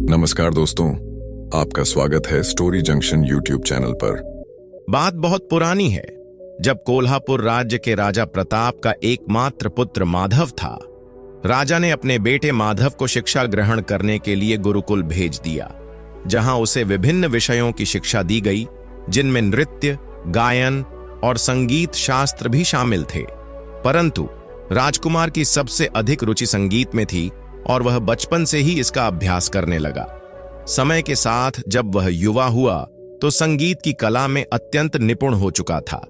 नमस्कार दोस्तों, आपका स्वागत है स्टोरी जंक्शन यूट्यूब चैनल पर। बात बहुत पुरानी है, जब कोल्हापुर राज्य के राजा प्रताप का एकमात्र पुत्र माधव था। राजा ने अपने बेटे माधव को शिक्षा ग्रहण करने के लिए गुरुकुल भेज दिया, जहां उसे विभिन्न विषयों की शिक्षा दी गई, जिनमें नृत्य, गायन और संगीत शास्त्र भी शामिल थे। परंतु राजकुमार की सबसे अधिक रुचि संगीत में थी और वह बचपन से ही इसका अभ्यास करने लगा। समय के साथ जब वह युवा हुआ तो संगीत की कला में अत्यंत निपुण हो चुका था।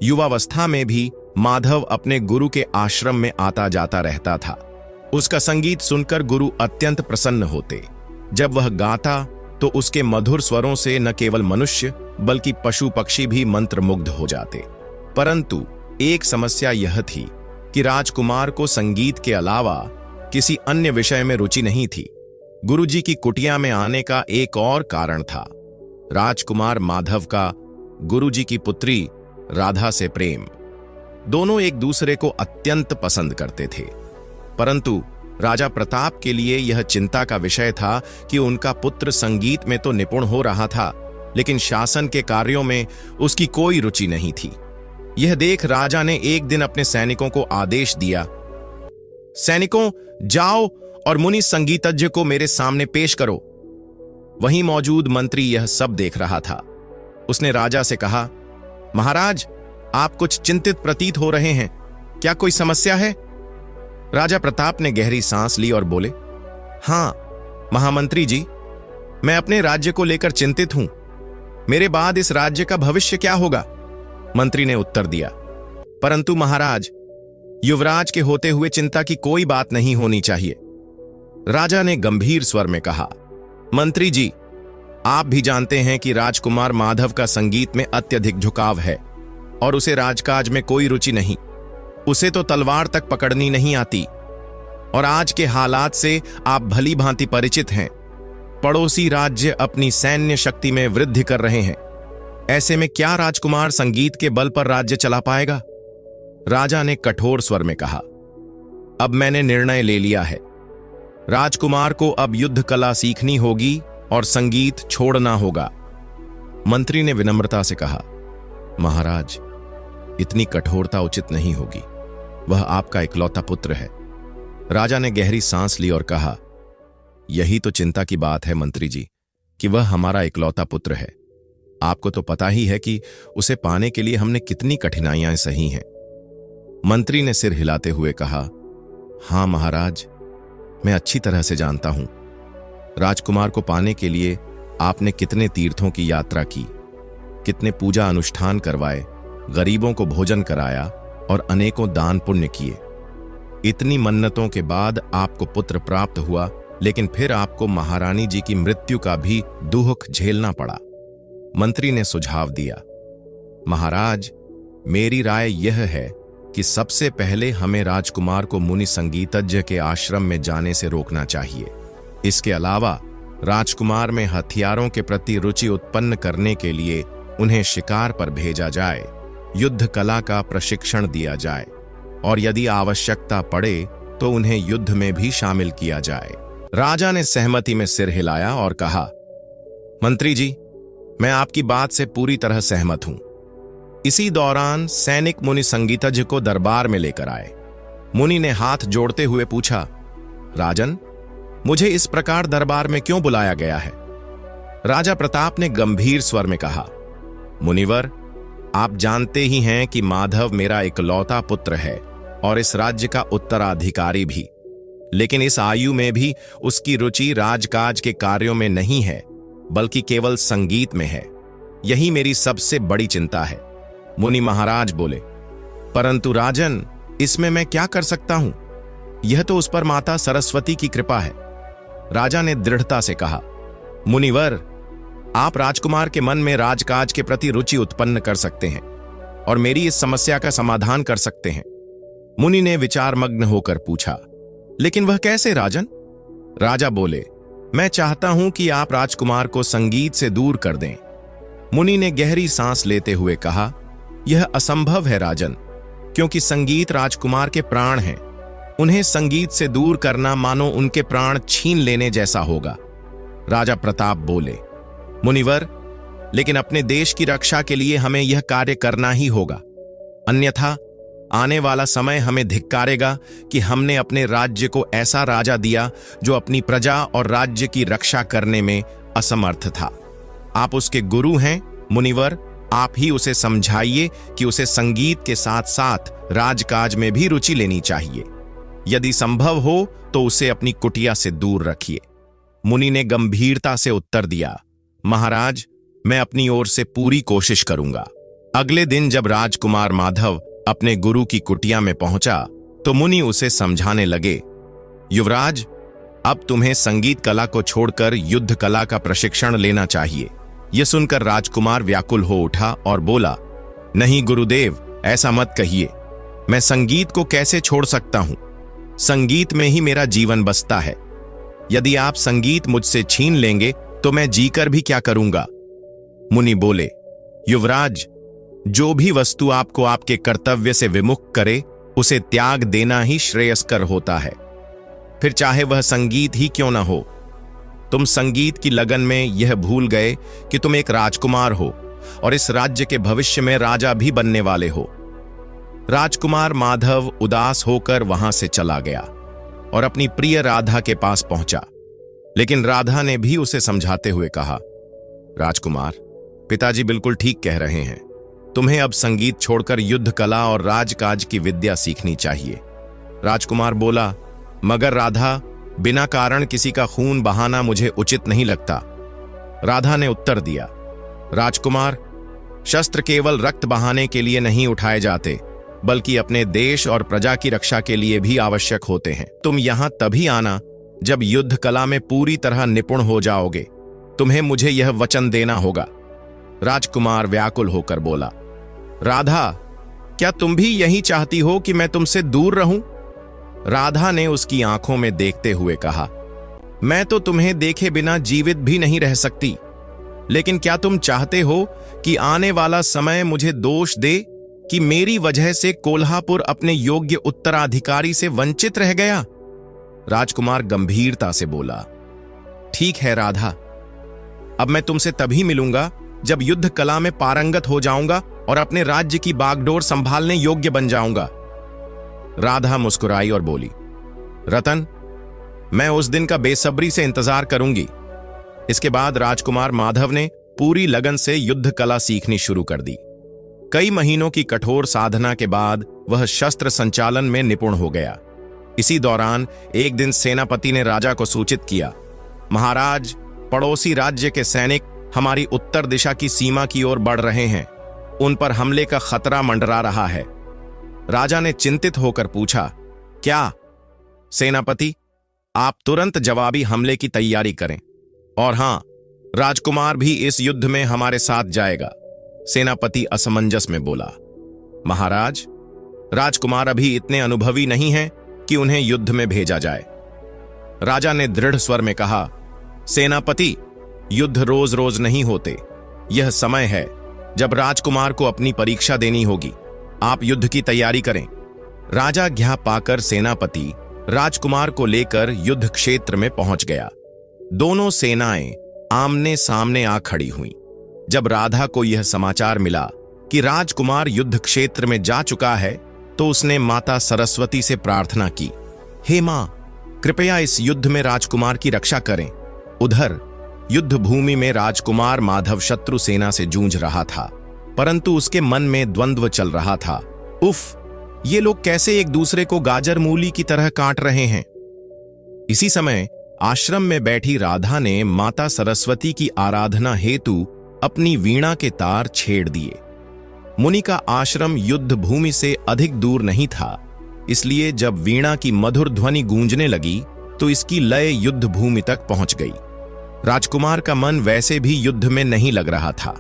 युवावस्था में भी माधव अपने गुरु के आश्रम में आता जाता रहता था। उसका संगीत सुनकर गुरु अत्यंत प्रसन्न होते। जब वह गाता तो उसके मधुर स्वरों से न केवल मनुष्य बल्कि पशु पक्षी भी मंत्रमुग्ध हो जाते। परंतु एक समस्या यह थी कि राजकुमार को संगीत के अलावा किसी अन्य विषय में रुचि नहीं थी। गुरुजी की कुटिया में आने का एक और कारण था। राजकुमार माधव का गुरुजी की पुत्री राधा से प्रेम। दोनों एक दूसरे को अत्यंत पसंद करते थे, परंतु राजा प्रताप के लिए यह चिंता का विषय था कि उनका पुत्र संगीत में तो निपुण हो रहा था, लेकिन शासन के कार्यों में उसकी कोई रुचि नहीं थी। यह देख राजा ने एक दिन अपने सैनिकों को आदेश दिया, सैनिकों, जाओ और मुनि संगीतज्ञ को मेरे सामने पेश करो। वहीं मौजूद मंत्री यह सब देख रहा था। उसने राजा से कहा, महाराज, आप कुछ चिंतित प्रतीत हो रहे हैं, क्या कोई समस्या है? राजा प्रताप ने गहरी सांस ली और बोले, हां महामंत्री जी, मैं अपने राज्य को लेकर चिंतित हूं। मेरे बाद इस राज्य का भविष्य क्या होगा? मंत्री ने उत्तर दिया, परंतु महाराज, युवराज के होते हुए चिंता की कोई बात नहीं होनी चाहिए। राजा ने गंभीर स्वर में कहा, मंत्री जी, आप भी जानते हैं कि राजकुमार माधव का संगीत में अत्यधिक झुकाव है और उसे राजकाज में कोई रुचि नहीं। उसे तो तलवार तक पकड़नी नहीं आती और आज के हालात से आप भली भांति परिचित हैं। पड़ोसी राज्य अपनी सैन्य शक्ति में वृद्धि कर रहे हैं। ऐसे में क्या राजकुमार संगीत के बल पर राज्य चला पाएगा? राजा ने कठोर स्वर में कहा, अब मैंने निर्णय ले लिया है। राजकुमार को अब युद्ध कला सीखनी होगी और संगीत छोड़ना होगा। मंत्री ने विनम्रता से कहा, महाराज, इतनी कठोरता उचित नहीं होगी। वह आपका इकलौता पुत्र है। राजा ने गहरी सांस ली और कहा, यही तो चिंता की बात है मंत्री जी, कि वह हमारा इकलौता पुत्र है। आपको तो पता ही है कि उसे पाने के लिए हमने कितनी कठिनाइयां सही हैं। मंत्री ने सिर हिलाते हुए कहा, हां महाराज, मैं अच्छी तरह से जानता हूं। राजकुमार को पाने के लिए आपने कितने तीर्थों की यात्रा की, कितने पूजा अनुष्ठान करवाए, गरीबों को भोजन कराया और अनेकों दान पुण्य किए। इतनी मन्नतों के बाद आपको पुत्र प्राप्त हुआ, लेकिन फिर आपको महारानी जी की मृत्यु का भी दुख झेलना पड़ा। मंत्री ने सुझाव दिया, महाराज, मेरी राय यह है कि सबसे पहले हमें राजकुमार को मुनि संगीतज्ञ के आश्रम में जाने से रोकना चाहिए। इसके अलावा राजकुमार में हथियारों के प्रति रुचि उत्पन्न करने के लिए उन्हें शिकार पर भेजा जाए, युद्ध कला का प्रशिक्षण दिया जाए और यदि आवश्यकता पड़े तो उन्हें युद्ध में भी शामिल किया जाए। राजा ने सहमति में सिर हिलाया और कहा, मंत्री जी, मैं आपकी बात से पूरी तरह सहमत हूं। इसी दौरान सैनिक मुनि संगीतज्ञ को दरबार में लेकर आए। मुनि ने हाथ जोड़ते हुए पूछा, राजन, मुझे इस प्रकार दरबार में क्यों बुलाया गया है? राजा प्रताप ने गंभीर स्वर में कहा, मुनिवर, आप जानते ही हैं कि माधव मेरा इकलौता पुत्र है और इस राज्य का उत्तराधिकारी भी, लेकिन इस आयु में भी उसकी रुचि राजकाज के कार्यों में नहीं है, बल्कि केवल संगीत में है। यही मेरी सबसे बड़ी चिंता है। मुनि महाराज बोले, परंतु राजन, इसमें मैं क्या कर सकता हूं? यह तो उस पर माता सरस्वती की कृपा है। राजा ने दृढ़ता से कहा, मुनिवर, आप राजकुमार के मन में राजकाज के प्रति रुचि उत्पन्न कर सकते हैं और मेरी इस समस्या का समाधान कर सकते हैं। मुनि ने विचारमग्न होकर पूछा, लेकिन वह कैसे राजन? राजा बोले, मैं चाहता हूं कि आप राजकुमार को संगीत से दूर कर दें। मुनि ने गहरी सांस लेते हुए कहा, यह असंभव है राजन, क्योंकि संगीत राजकुमार के प्राण हैं। उन्हें संगीत से दूर करना मानो उनके प्राण छीन लेने जैसा होगा। राजा प्रताप बोले, मुनिवर, लेकिन अपने देश की रक्षा के लिए हमें यह कार्य करना ही होगा, अन्यथा आने वाला समय हमें धिक्कारेगा कि हमने अपने राज्य को ऐसा राजा दिया जो अपनी प्रजा और राज्य की रक्षा करने में असमर्थ था। आप उसके गुरु हैं मुनिवर, आप ही उसे समझाइए कि उसे संगीत के साथ साथ राजकाज में भी रुचि लेनी चाहिए। यदि संभव हो तो उसे अपनी कुटिया से दूर रखिए। मुनि ने गंभीरता से उत्तर दिया, महाराज, मैं अपनी ओर से पूरी कोशिश करूंगा। अगले दिन जब राजकुमार माधव अपने गुरु की कुटिया में पहुंचा तो मुनि उसे समझाने लगे, युवराज, अब तुम्हें संगीत कला को छोड़कर युद्ध कला का प्रशिक्षण लेना चाहिए। यह सुनकर राजकुमार व्याकुल हो उठा और बोला, नहीं गुरुदेव, ऐसा मत कहिए। मैं संगीत को कैसे छोड़ सकता हूं? संगीत में ही मेरा जीवन बसता है। यदि आप संगीत मुझसे छीन लेंगे तो मैं जीकर भी क्या करूंगा? मुनि बोले, युवराज, जो भी वस्तु आपको आपके कर्तव्य से विमुख करे उसे त्याग देना ही श्रेयस्कर होता है, फिर चाहे वह संगीत ही क्यों न हो। तुम संगीत की लगन में यह भूल गए कि तुम एक राजकुमार हो और इस राज्य के भविष्य में राजा भी बनने वाले हो। राजकुमार माधव उदास होकर वहां से चला गया और अपनी प्रिय राधा के पास पहुंचा, लेकिन राधा ने भी उसे समझाते हुए कहा, राजकुमार, पिताजी बिल्कुल ठीक कह रहे हैं। तुम्हें अब संगीत छोड़कर युद्ध कला और राजकाज की विद्या सीखनी चाहिए। राजकुमार बोला, मगर राधा, बिना कारण किसी का खून बहाना मुझे उचित नहीं लगता। राधा ने उत्तर दिया, राजकुमार, शस्त्र केवल रक्त बहाने के लिए नहीं उठाए जाते, बल्कि अपने देश और प्रजा की रक्षा के लिए भी आवश्यक होते हैं। तुम यहां तभी आना जब युद्ध कला में पूरी तरह निपुण हो जाओगे। तुम्हें मुझे यह वचन देना होगा। राजकुमार व्याकुल होकर बोला, राधा, क्या तुम भी यही चाहती हो कि मैं तुमसे दूर रहूं? राधा ने उसकी आंखों में देखते हुए कहा, मैं तो तुम्हें देखे बिना जीवित भी नहीं रह सकती, लेकिन क्या तुम चाहते हो कि आने वाला समय मुझे दोष दे कि मेरी वजह से कोल्हापुर अपने योग्य उत्तराधिकारी से वंचित रह गया? राजकुमार गंभीरता से बोला, ठीक है राधा, अब मैं तुमसे तभी मिलूंगा जब युद्ध कला में पारंगत हो जाऊंगा और अपने राज्य की बागडोर संभालने योग्य बन जाऊंगा। राधा मुस्कुराई और बोली, रतन, मैं उस दिन का बेसब्री से इंतजार करूंगी। इसके बाद राजकुमार माधव ने पूरी लगन से युद्ध कला सीखनी शुरू कर दी। कई महीनों की कठोर साधना के बाद वह शस्त्र संचालन में निपुण हो गया। इसी दौरान एक दिन सेनापति ने राजा को सूचित किया, महाराज, पड़ोसी राज्य के सैनिक हमारी उत्तर दिशा की सीमा की ओर बढ़ रहे हैं। उन पर हमले का खतरा मंडरा रहा है। राजा ने चिंतित होकर पूछा, क्या? सेनापति, आप तुरंत जवाबी हमले की तैयारी करें। और हां, राजकुमार भी इस युद्ध में हमारे साथ जाएगा। सेनापति असमंजस में बोला, महाराज, राजकुमार अभी इतने अनुभवी नहीं हैं कि उन्हें युद्ध में भेजा जाए। राजा ने दृढ़ स्वर में कहा, सेनापति, युद्ध रोज रोज नहीं होते। यह समय है जब राजकुमार को अपनी परीक्षा देनी होगी। आप युद्ध की तैयारी करें। राजाज्ञा पाकर सेनापति राजकुमार को लेकर युद्ध क्षेत्र में पहुंच गया। दोनों सेनाएं आमने सामने आ खड़ी हुईं। जब राधा को यह समाचार मिला कि राजकुमार युद्ध क्षेत्र में जा चुका है तो उसने माता सरस्वती से प्रार्थना की, हे मां, कृपया इस युद्ध में राजकुमार की रक्षा करें। उधर युद्ध भूमि में राजकुमार माधव शत्रु सेना से जूझ रहा था, परंतु उसके मन में द्वंद्व चल रहा था। उफ, ये लोग कैसे एक दूसरे को गाजर मूली की तरह काट रहे हैं। इसी समय आश्रम में बैठी राधा ने माता सरस्वती की आराधना हेतु अपनी वीणा के तार छेड़ दिए। मुनि का आश्रम युद्ध भूमि से अधिक दूर नहीं था, इसलिए जब वीणा की मधुर ध्वनि गूंजने लगी तो इसकी लय युद्ध भूमि तक पहुंच गई। राजकुमार का मन वैसे भी युद्ध में नहीं लग रहा था।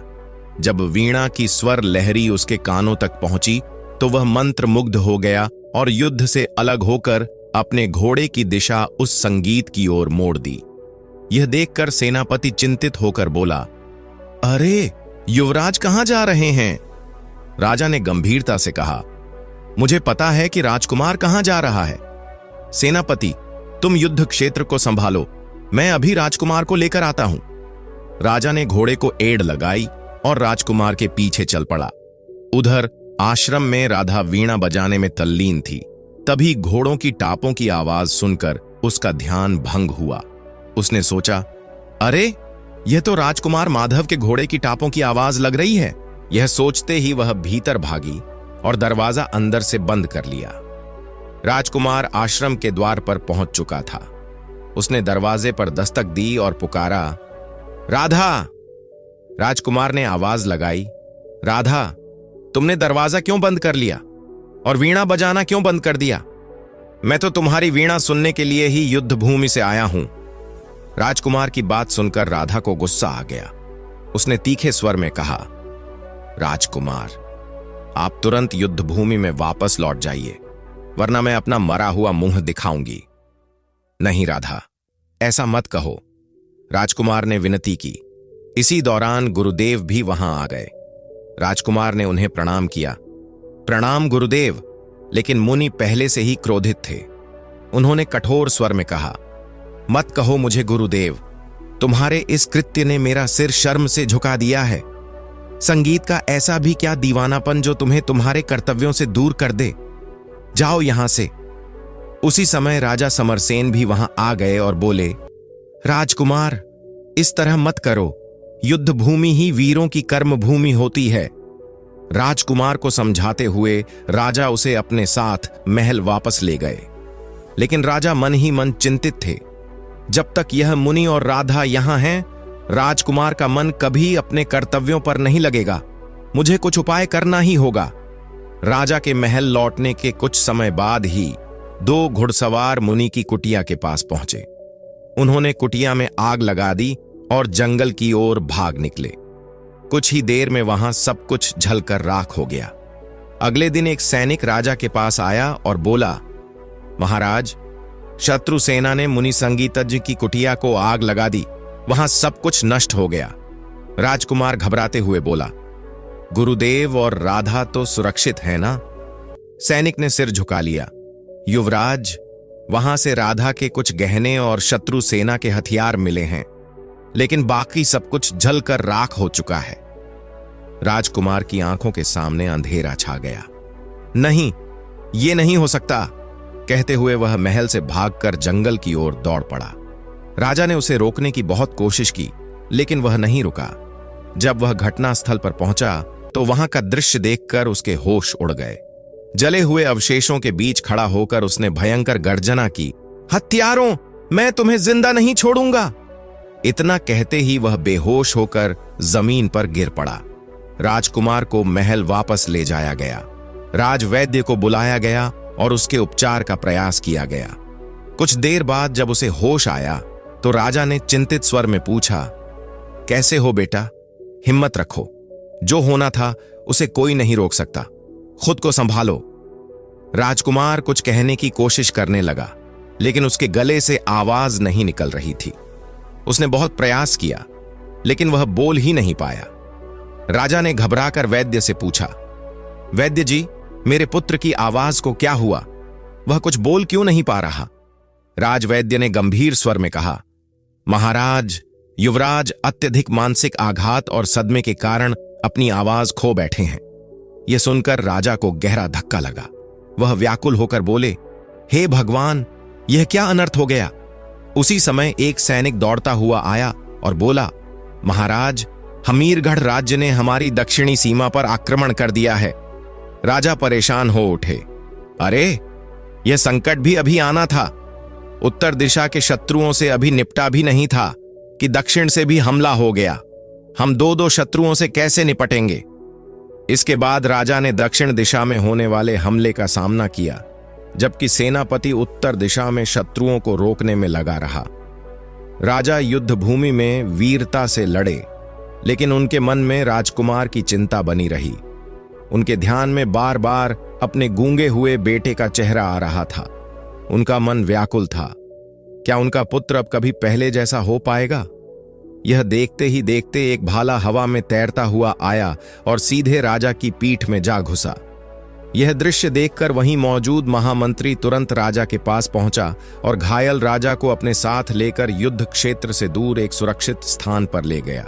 जब वीणा की स्वर लहरी उसके कानों तक पहुंची तो वह मंत्र मुग्ध हो गया और युद्ध से अलग होकर अपने घोड़े की दिशा उस संगीत की ओर मोड़ दी। यह देखकर सेनापति चिंतित होकर बोला, अरे, युवराज कहां जा रहे हैं? राजा ने गंभीरता से कहा, मुझे पता है कि राजकुमार कहां जा रहा है। सेनापति, तुम युद्ध क्षेत्र को संभालो, मैं अभी राजकुमार को लेकर आता हूं। राजा ने घोड़े को एड़ लगाई और राजकुमार के पीछे चल पड़ा। उधर आश्रम में राधा वीणा बजाने में तल्लीन थी। तभी घोड़ों की टापों की आवाज सुनकर उसका ध्यान भंग हुआ। उसने सोचा, अरे यह तो राजकुमार माधव के घोड़े की टापों की आवाज लग रही है। यह सोचते ही वह भीतर भागी और दरवाजा अंदर से बंद कर लिया। राजकुमार आश्रम के द्वार पर पहुंच चुका था। उसने दरवाजे पर दस्तक दी और पुकारा, राधा। राजकुमार ने आवाज लगाई, राधा, तुमने दरवाजा क्यों बंद कर लिया और वीणा बजाना क्यों बंद कर दिया? मैं तो तुम्हारी वीणा सुनने के लिए ही युद्ध भूमि से आया हूं। राजकुमार की बात सुनकर राधा को गुस्सा आ गया। उसने तीखे स्वर में कहा, राजकुमार, आप तुरंत युद्ध भूमि में वापस लौट जाइए, वरना मैं अपना मरा हुआ मुंह दिखाऊंगी। नहीं राधा, ऐसा मत कहो, राजकुमार ने विनती की। इसी दौरान गुरुदेव भी वहां आ गए। राजकुमार ने उन्हें प्रणाम किया। प्रणाम गुरुदेव। लेकिन मुनि पहले से ही क्रोधित थे। उन्होंने कठोर स्वर में कहा, मत कहो मुझे गुरुदेव, तुम्हारे इस कृत्य ने मेरा सिर शर्म से झुका दिया है। संगीत का ऐसा भी क्या दीवानापन जो तुम्हें तुम्हारे कर्तव्यों से दूर कर दे। जाओ यहां से। उसी समय राजा समरसेन भी वहां आ गए और बोले, राजकुमार, इस तरह मत करो, युद्ध भूमि ही वीरों की कर्म भूमि होती है। राजकुमार को समझाते हुए राजा उसे अपने साथ महल वापस ले गए। लेकिन राजा मन ही मन चिंतित थे। जब तक यह मुनि और राधा यहां हैं, राजकुमार का मन कभी अपने कर्तव्यों पर नहीं लगेगा। मुझे कुछ उपाय करना ही होगा। राजा के महल लौटने के कुछ समय बाद ही 2 घुड़सवार मुनि की कुटिया के पास पहुंचे। उन्होंने कुटिया में आग लगा दी और जंगल की ओर भाग निकले। कुछ ही देर में वहां सब कुछ जलकर राख हो गया। अगले दिन एक सैनिक राजा के पास आया और बोला, महाराज, शत्रु सेना ने मुनि संगीतज्ञ की कुटिया को आग लगा दी, वहां सब कुछ नष्ट हो गया। राजकुमार घबराते हुए बोला, गुरुदेव और राधा तो सुरक्षित है ना? सैनिक ने सिर झुका लिया। युवराज, वहां से राधा के कुछ गहने और शत्रु सेना के हथियार मिले हैं, लेकिन बाकी सब कुछ जलकर राख हो चुका है। राजकुमार की आंखों के सामने अंधेरा छा गया। नहीं, ये नहीं हो सकता, कहते हुए वह महल से भागकर जंगल की ओर दौड़ पड़ा। राजा ने उसे रोकने की बहुत कोशिश की, लेकिन वह नहीं रुका। जब वह घटनास्थल पर पहुंचा तो वहां का दृश्य देखकर उसके होश उड़ गए। जले हुए अवशेषों के बीच खड़ा होकर उसने भयंकर गर्जना की, हत्यारों, मैं तुम्हें जिंदा नहीं छोड़ूंगा। इतना कहते ही वह बेहोश होकर जमीन पर गिर पड़ा। राजकुमार को महल वापस ले जाया गया। राजवैद्य को बुलाया गया और उसके उपचार का प्रयास किया गया। कुछ देर बाद जब उसे होश आया तो राजा ने चिंतित स्वर में पूछा, कैसे हो बेटा? हिम्मत रखो, जो होना था उसे कोई नहीं रोक सकता, खुद को संभालो। राजकुमार कुछ कहने की कोशिश करने लगा, लेकिन उसके गले से आवाज नहीं निकल रही थी। उसने बहुत प्रयास किया, लेकिन वह बोल ही नहीं पाया। राजा ने घबराकर वैद्य से पूछा, वैद्य जी, मेरे पुत्र की आवाज को क्या हुआ? वह कुछ बोल क्यों नहीं पा रहा? राजवैद्य ने गंभीर स्वर में कहा, महाराज, युवराज अत्यधिक मानसिक आघात और सदमे के कारण अपनी आवाज खो बैठे हैं। यह सुनकर राजा को गहरा धक्का लगा। वह व्याकुल होकर बोले, हे भगवान, यह क्या अनर्थ हो गया? उसी समय एक सैनिक दौड़ता हुआ आया और बोला, महाराज, हमीरगढ़ राज्य ने हमारी दक्षिणी सीमा पर आक्रमण कर दिया है। राजा परेशान हो उठे। अरे, यह संकट भी अभी आना था। उत्तर दिशा के शत्रुओं से अभी निपटा भी नहीं था कि दक्षिण से भी हमला हो गया। हम 2-2 शत्रुओं से कैसे निपटेंगे? इसके बाद राजा ने दक्षिण दिशा में होने वाले हमले का सामना किया, जबकि सेनापति उत्तर दिशा में शत्रुओं को रोकने में लगा रहा। राजा युद्ध भूमि में वीरता से लड़े, लेकिन उनके मन में राजकुमार की चिंता बनी रही। उनके ध्यान में बार बार अपने गूंगे हुए बेटे का चेहरा आ रहा था। उनका मन व्याकुल था। क्या उनका पुत्र अब कभी पहले जैसा हो पाएगा? यह देखते ही देखते एक भाला हवा में तैरता हुआ आया और सीधे राजा की पीठ में जा घुसा। यह दृश्य देखकर वहीं मौजूद महामंत्री तुरंत राजा के पास पहुंचा और घायल राजा को अपने साथ लेकर युद्ध क्षेत्र से दूर एक सुरक्षित स्थान पर ले गया।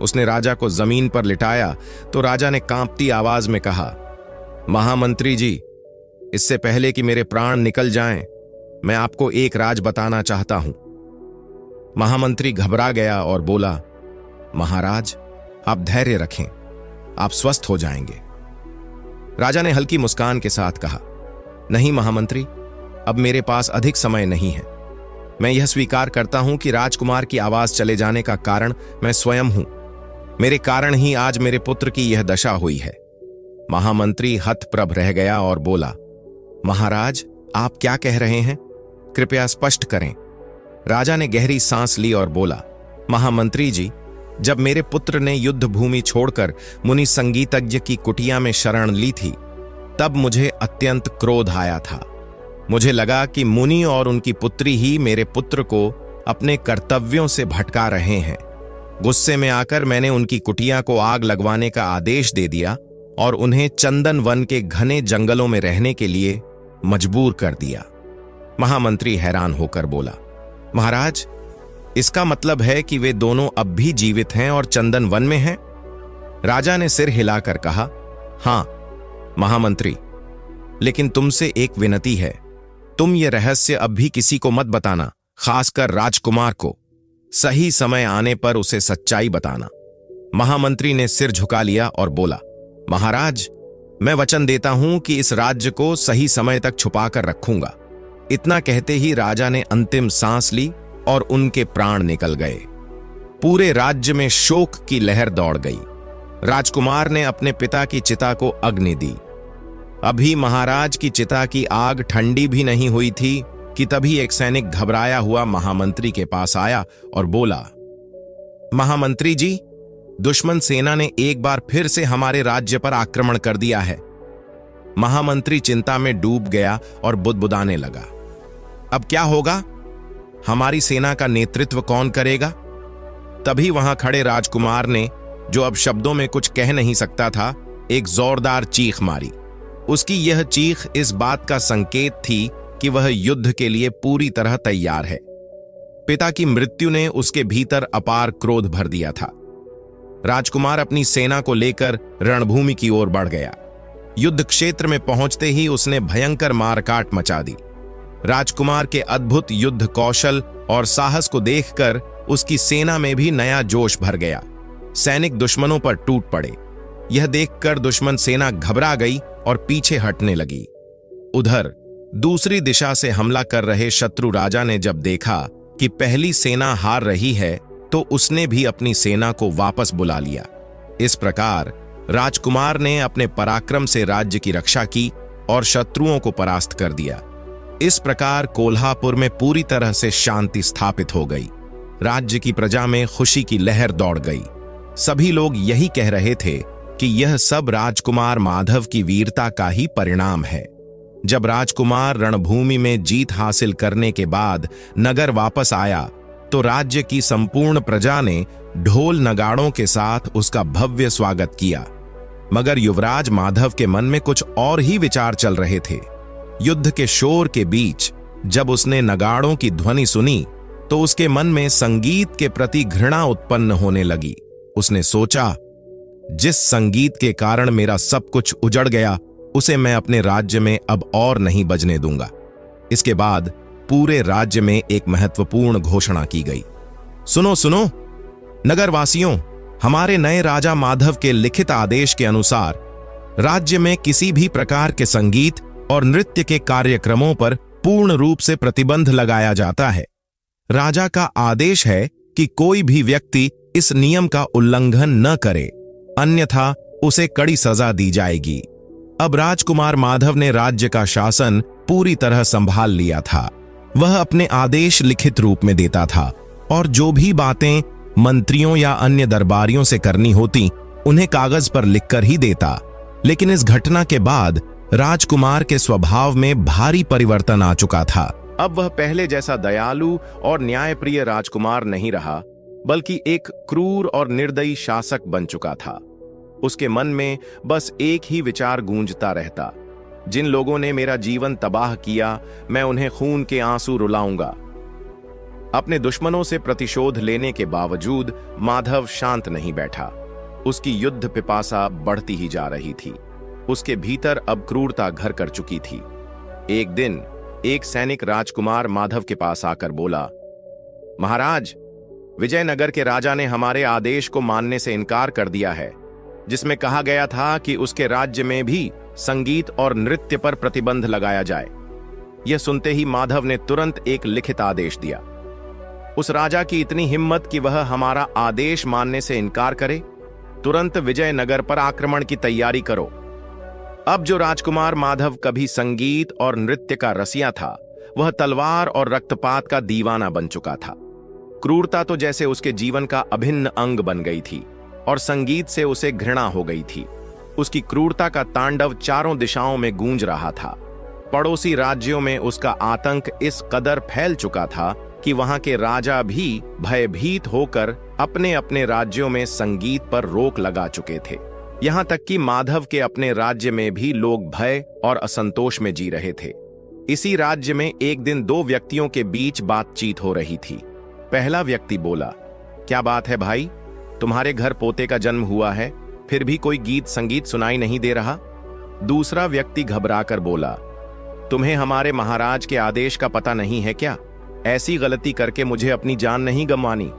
उसने राजा को जमीन पर लिटाया तो राजा ने कांपती आवाज में कहा, महामंत्री जी, इससे पहले कि मेरे प्राण निकल जाएं, मैं आपको एक राज बताना चाहता हूं। महामंत्री घबरा गया और बोला, महाराज, आप धैर्य रखें, आप स्वस्थ हो जाएंगे। राजा ने हल्की मुस्कान के साथ कहा, नहीं महामंत्री, अब मेरे पास अधिक समय नहीं है। मैं यह स्वीकार करता हूं कि राजकुमार की आवाज चले जाने का कारण मैं स्वयं हूं। मेरे कारण ही आज मेरे पुत्र की यह दशा हुई है। महामंत्री हतप्रभ रह गया और बोला, महाराज, आप क्या कह रहे हैं? कृपया स्पष्ट करें। राजा ने गहरी सांस ली और बोला, महामंत्री जी, जब मेरे पुत्र ने युद्ध भूमि छोड़कर मुनि संगीतज्ञ की कुटिया में शरण ली थी, तब मुझे अत्यंत क्रोध आया था। मुझे लगा कि मुनि और उनकी पुत्री ही मेरे पुत्र को अपने कर्तव्यों से भटका रहे हैं। गुस्से में आकर मैंने उनकी कुटिया को आग लगवाने का आदेश दे दिया और उन्हें चंदन वन के घने जंगलों में रहने के लिए मजबूर कर दिया। महामंत्री हैरान होकर बोला, महाराज, इसका मतलब है कि वे दोनों अब भी जीवित हैं और चंदन वन में हैं? राजा ने सिर हिलाकर कहा, हां महामंत्री, लेकिन तुमसे एक विनती है, तुम ये रहस्य अब भी किसी को मत बताना, खासकर राजकुमार को। सही समय आने पर उसे सच्चाई बताना। महामंत्री ने सिर झुका लिया और बोला, महाराज, मैं वचन देता हूं कि इस राज्य को सही समय तक छुपाकर रखूंगा। इतना कहते ही राजा ने अंतिम सांस ली और उनके प्राण निकल गए। पूरे राज्य में शोक की लहर दौड़ गई। राजकुमार ने अपने पिता की चिता को अग्नि दी। अभी महाराज की चिता की आग ठंडी भी नहीं हुई थी कि तभी एक सैनिक घबराया हुआ महामंत्री के पास आया और बोला, महामंत्री जी, दुश्मन सेना ने एक बार फिर से हमारे राज्य पर आक्रमण कर दिया है। महामंत्री चिंता में डूब गया और बुदबुदाने लगा, अब क्या होगा? हमारी सेना का नेतृत्व कौन करेगा? तभी वहां खड़े राजकुमार ने, जो अब शब्दों में कुछ कह नहीं सकता था, एक जोरदार चीख मारी। उसकी यह चीख इस बात का संकेत थी कि वह युद्ध के लिए पूरी तरह तैयार है। पिता की मृत्यु ने उसके भीतर अपार क्रोध भर दिया था। राजकुमार अपनी सेना को लेकर रणभूमि की ओर बढ़ गया। युद्ध क्षेत्र में पहुंचते ही उसने भयंकर मारकाट मचा दी। राजकुमार के अद्भुत युद्ध कौशल और साहस को देखकर उसकी सेना में भी नया जोश भर गया। सैनिक दुश्मनों पर टूट पड़े। यह देखकर दुश्मन सेना घबरा गई और पीछे हटने लगी। उधर दूसरी दिशा से हमला कर रहे शत्रु राजा ने जब देखा कि पहली सेना हार रही है, तो उसने भी अपनी सेना को वापस बुला लिया। इस प्रकार राजकुमार ने अपने पराक्रम से राज्य की रक्षा की और शत्रुओं को परास्त कर दिया। इस प्रकार कोल्हापुर में पूरी तरह से शांति स्थापित हो गई। राज्य की प्रजा में खुशी की लहर दौड़ गई। सभी लोग यही कह रहे थे कि यह सब राजकुमार माधव की वीरता का ही परिणाम है। जब राजकुमार रणभूमि में जीत हासिल करने के बाद नगर वापस आया, तो राज्य की संपूर्ण प्रजा ने ढोल नगाड़ों के साथ उसका भव्य स्वागत किया। मगर युवराज माधव के मन में कुछ और ही विचार चल रहे थे। युद्ध के शोर के बीच जब उसने नगाड़ों की ध्वनि सुनी, तो उसके मन में संगीत के प्रति घृणा उत्पन्न होने लगी। उसने सोचा, जिस संगीत के कारण मेरा सब कुछ उजड़ गया, उसे मैं अपने राज्य में अब और नहीं बजने दूंगा। इसके बाद पूरे राज्य में एक महत्वपूर्ण घोषणा की गई। सुनो सुनो नगरवासियों, हमारे नए राजा माधव के लिखित आदेश के अनुसार राज्य में किसी भी प्रकार के संगीत और नृत्य के कार्यक्रमों पर पूर्ण रूप से प्रतिबंध लगाया जाता है। राजा का आदेश है कि कोई भी व्यक्ति इस नियम का उल्लंघन न करे, अन्यथा उसे कड़ी सजा दी जाएगी। अब राजकुमार माधव ने राज्य का शासन पूरी तरह संभाल लिया था। वह अपने आदेश लिखित रूप में देता था और जो भी बातें मंत्रियों या अन्य दरबारियों से करनी होती, उन्हें कागज पर लिखकर ही देता। लेकिन इस घटना के बाद राजकुमार के स्वभाव में भारी परिवर्तन आ चुका था। अब वह पहले जैसा दयालु और न्यायप्रिय राजकुमार नहीं रहा, बल्कि एक क्रूर और निर्दयी शासक बन चुका था। उसके मन में बस एक ही विचार गूंजता रहता, जिन लोगों ने मेरा जीवन तबाह किया, मैं उन्हें खून के आंसू रुलाऊंगा। अपने दुश्मनों से प्रतिशोध लेने के बावजूद माधव शांत नहीं बैठा। उसकी युद्ध पिपासा बढ़ती ही जा रही थी। उसके भीतर अब क्रूरता घर कर चुकी थी। एक दिन एक सैनिक राजकुमार माधव के पास आकर बोला, महाराज, विजयनगर के राजा ने हमारे आदेश को मानने से इनकार कर दिया है, जिसमें कहा गया था कि उसके राज्य में भी संगीत और नृत्य पर प्रतिबंध लगाया जाए। यह सुनते ही माधव ने तुरंत एक लिखित आदेश दिया। उस राजा की इतनी हिम्मत कि वह हमारा आदेश मानने से इनकार करे। तुरंत विजयनगर पर आक्रमण की तैयारी करो। अब जो राजकुमार माधव कभी संगीत और नृत्य का रसिया था, वह तलवार और रक्तपात का दीवाना बन चुका था। क्रूरता तो जैसे उसके जीवन का अभिन्न अंग बन गई थी और संगीत से उसे घृणा हो गई थी। उसकी क्रूरता का तांडव चारों दिशाओं में गूंज रहा था। पड़ोसी राज्यों में उसका आतंक इस कदर फैल चुका था कि वहां के राजा भी भयभीत होकर अपने अपने राज्यों में संगीत पर रोक लगा चुके थे। यहां तक कि माधव के अपने राज्य में भी लोग भय और असंतोष में जी रहे थे। इसी राज्य में एक दिन दो व्यक्तियों के बीच बातचीत हो रही थी। पहला व्यक्ति बोला, क्या बात है भाई, तुम्हारे घर पोते का जन्म हुआ है, फिर भी कोई गीत संगीत सुनाई नहीं दे रहा। दूसरा व्यक्ति घबराकर बोला, तुम्हें हमारे महाराज के आदेश का पता नहीं है क्या? ऐसी गलती करके मुझे अपनी जान नहीं गंवानी।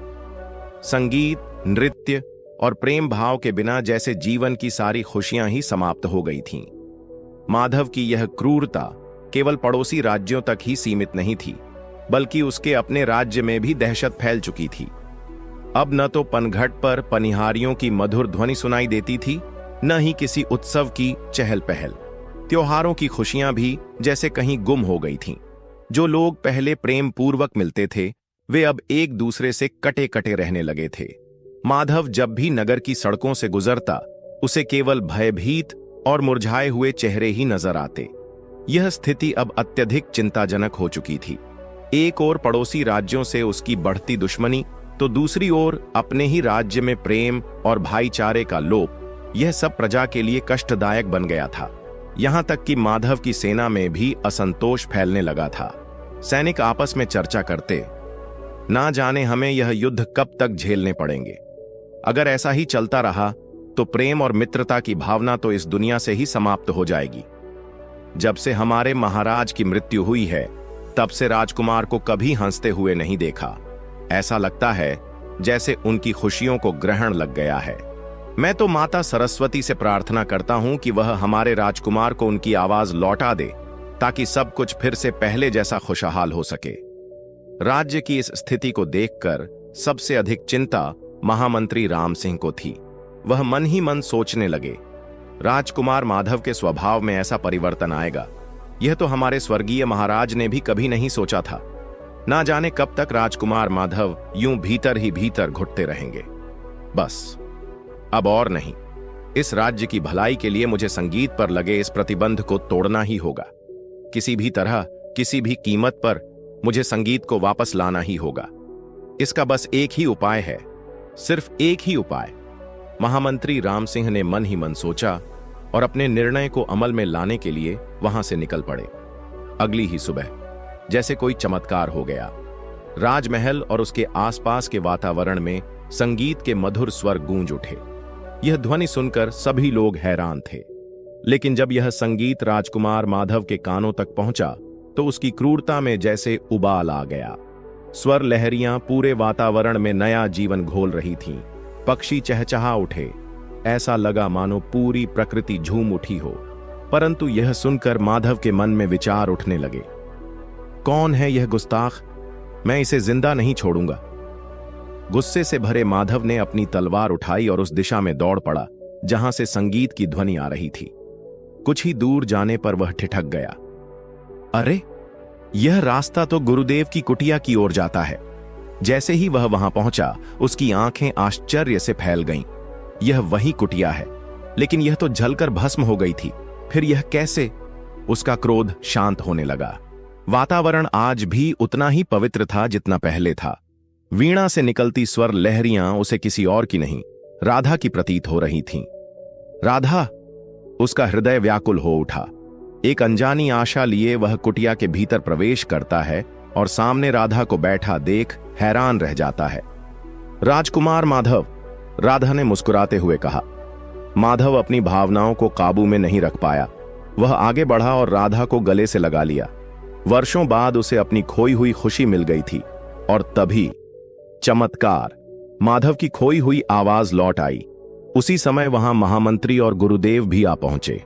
संगीत, नृत्य और प्रेम भाव के बिना जैसे जीवन की सारी खुशियां ही समाप्त हो गई थीं। माधव की यह क्रूरता केवल पड़ोसी राज्यों तक ही सीमित नहीं थी, बल्कि उसके अपने राज्य में भी दहशत फैल चुकी थी। अब न तो पनघट पर पनिहारियों की मधुर ध्वनि सुनाई देती थी, न ही किसी उत्सव की चहल पहल। त्योहारों की खुशियां भी जैसे कहीं गुम हो गई थीं। जो लोग पहले प्रेम पूर्वक मिलते थे, वे अब एक दूसरे से कटे कटे रहने लगे थे। माधव जब भी नगर की सड़कों से गुजरता, उसे केवल भयभीत और मुरझाए हुए चेहरे ही नजर आते। यह स्थिति अब अत्यधिक चिंताजनक हो चुकी थी। एक ओर पड़ोसी राज्यों से उसकी बढ़ती दुश्मनी, तो दूसरी ओर अपने ही राज्य में प्रेम और भाईचारे का लोप। यह सब प्रजा के लिए कष्टदायक बन गया था। यहां तक कि माधव की सेना में भी असंतोष फैलने लगा था। सैनिक आपस में चर्चा करते, ना जाने हमें यह युद्ध कब तक झेलने पड़ेंगे। अगर ऐसा ही चलता रहा तो प्रेम और मित्रता की भावना तो इस दुनिया से ही समाप्त हो जाएगी। जब से हमारे महाराज की मृत्यु हुई है, तब से राजकुमार को कभी हंसते हुए नहीं देखा। ऐसा लगता है जैसे उनकी खुशियों को ग्रहण लग गया है। मैं तो माता सरस्वती से प्रार्थना करता हूं कि वह हमारे राजकुमार को उनकी आवाज लौटा दे, ताकि सब कुछ फिर से पहले जैसा खुशहाल हो सके। राज्य की इस स्थिति को देखकर सबसे अधिक चिंता महामंत्री राम सिंह को थी। वह मन ही मन सोचने लगे, राजकुमार माधव के स्वभाव में ऐसा परिवर्तन आएगा, यह तो हमारे स्वर्गीय महाराज ने भी कभी नहीं सोचा था। ना जाने कब तक राजकुमार माधव यूं भीतर ही भीतर घुटते रहेंगे। बस अब और नहीं, इस राज्य की भलाई के लिए मुझे संगीत पर लगे इस प्रतिबंध को तोड़ना ही होगा। किसी भी तरह, किसी भी कीमत पर मुझे संगीत को वापस लाना ही होगा। इसका बस एक ही उपाय है, सिर्फ एक ही उपाय। महामंत्री राम सिंह ने मन ही मन सोचा और अपने निर्णय को अमल में लाने के लिए वहां से निकल पड़े। अगली ही सुबह जैसे कोई चमत्कार हो गया। राजमहल और उसके आसपास के वातावरण में संगीत के मधुर स्वर गूंज उठे। यह ध्वनि सुनकर सभी लोग हैरान थे। लेकिन जब यह संगीत राजकुमार माधव के कानों तक पहुंचा, तो उसकी क्रूरता में जैसे उबाल आ गया। स्वर लहरियां पूरे वातावरण में नया जीवन घोल रही थीं। पक्षी चहचहा उठे। ऐसा लगा मानो पूरी प्रकृति झूम उठी हो। परंतु यह सुनकर माधव के मन में विचार उठने लगे, कौन है यह गुस्ताख? मैं इसे जिंदा नहीं छोड़ूंगा। गुस्से से भरे माधव ने अपनी तलवार उठाई और उस दिशा में दौड़ पड़ा जहां से संगीत की ध्वनि आ रही थी। कुछ ही दूर जाने पर वह ठिठक गया। अरे, यह रास्ता तो गुरुदेव की कुटिया की ओर जाता है। जैसे ही वह वहां पहुंचा, उसकी आंखें आश्चर्य से फैल गईं। यह वही कुटिया है, लेकिन यह तो जलकर भस्म हो गई थी। फिर यह कैसे? उसका क्रोध शांत होने लगा। वातावरण आज भी उतना ही पवित्र था जितना पहले था। वीणा से निकलती स्वर लहरियां उसे किसी और की नहीं, राधा की प्रतीत हो रही थीं। राधा, उसका हृदय व्याकुल हो उठा। एक अनजानी आशा लिए वह कुटिया के भीतर प्रवेश करता है और सामने राधा को बैठा देख हैरान रह जाता है। राजकुमार माधव, राधा ने मुस्कुराते हुए कहा। माधव अपनी भावनाओं को काबू में नहीं रख पाया। वह आगे बढ़ा और राधा को गले से लगा लिया। वर्षों बाद उसे अपनी खोई हुई खुशी मिल गई थी और तभी चमत्कार, माधव की खोई हुई आवाज लौट आई। उसी समय वहां महामंत्री और गुरुदेव भी आ पहुंचे।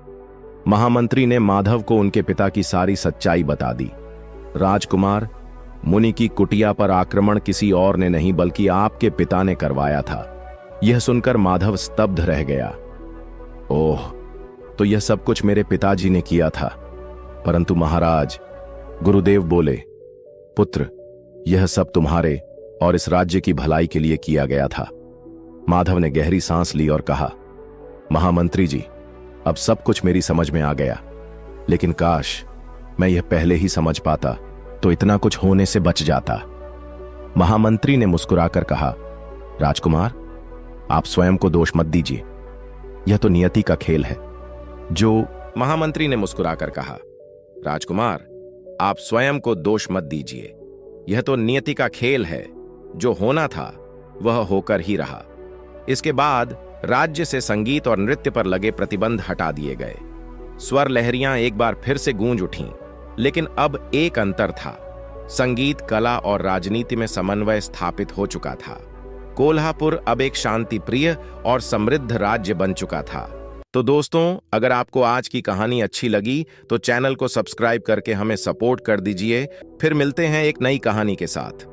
महामंत्री ने माधव को उनके पिता की सारी सच्चाई बता दी। राजकुमार, मुनि की कुटिया पर आक्रमण किसी और ने नहीं बल्कि आपके पिता ने करवाया था। यह सुनकर माधव स्तब्ध रह गया। ओह, तो यह सब कुछ मेरे पिताजी ने किया था। परंतु महाराज, गुरुदेव बोले, पुत्र, यह सब तुम्हारे और इस राज्य की भलाई के लिए किया गया था। माधव ने गहरी सांस ली और कहा, महामंत्री जी, अब सब कुछ मेरी समझ में आ गया, लेकिन काश मैं यह पहले ही समझ पाता तो इतना कुछ होने से बच जाता। महामंत्री ने मुस्कुराकर कहा, राजकुमार, आप स्वयं को दोष मत दीजिए। यह तो नियति का खेल है। महामंत्री ने मुस्कुराकर कहा, राजकुमार, आप स्वयं को दोष मत दीजिए। यह तो नियति का खेल है। जो होना था वह होकर ही रहा। इसके बाद राज्य से संगीत और नृत्य पर लगे प्रतिबंध हटा दिए गए। स्वर लहरियां एक बार फिर से गूंज उठीं, लेकिन अब एक अंतर था। संगीत, कला और राजनीति में समन्वय स्थापित हो चुका था। कोल्हापुर अब एक शांतिप्रिय और समृद्ध राज्य बन चुका था। तो दोस्तों, अगर आपको आज की कहानी अच्छी लगी तो चैनल को सब्सक्राइब करके हमें सपोर्ट कर दीजिए। फिर मिलते हैं एक नई कहानी के साथ।